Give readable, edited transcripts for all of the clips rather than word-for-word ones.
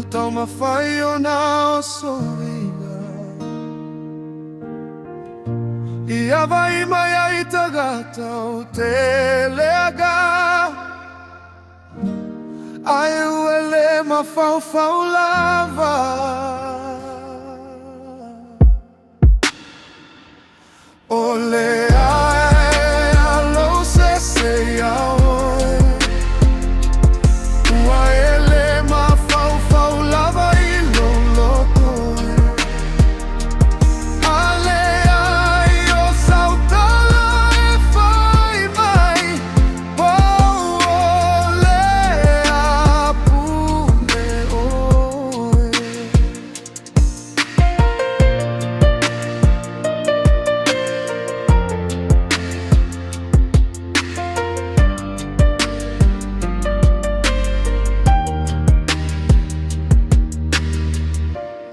tau mawhai o nā soiga. I awa i mai ai tagata o te leaga. Ai uele ma whau lava. Ole ai alo se aoe. Ua ele ma whau lava i lolo koe. Ale ai o sautala e whai mai. Pau ole a Pule Oe.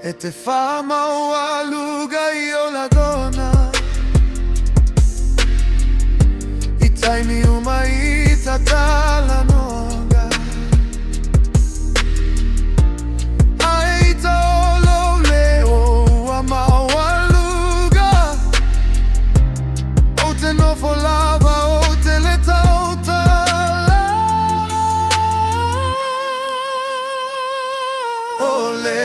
E te whamau aluga i o la dona. I taimi uma i ta tala noga. Ai ta olo leo a mau aluga. O te nofo lava o te le tau tala. Ole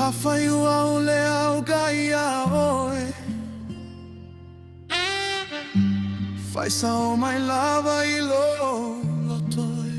Hawhai ua ole au gai a oe. Whaisa o mai lava i lo lotoe.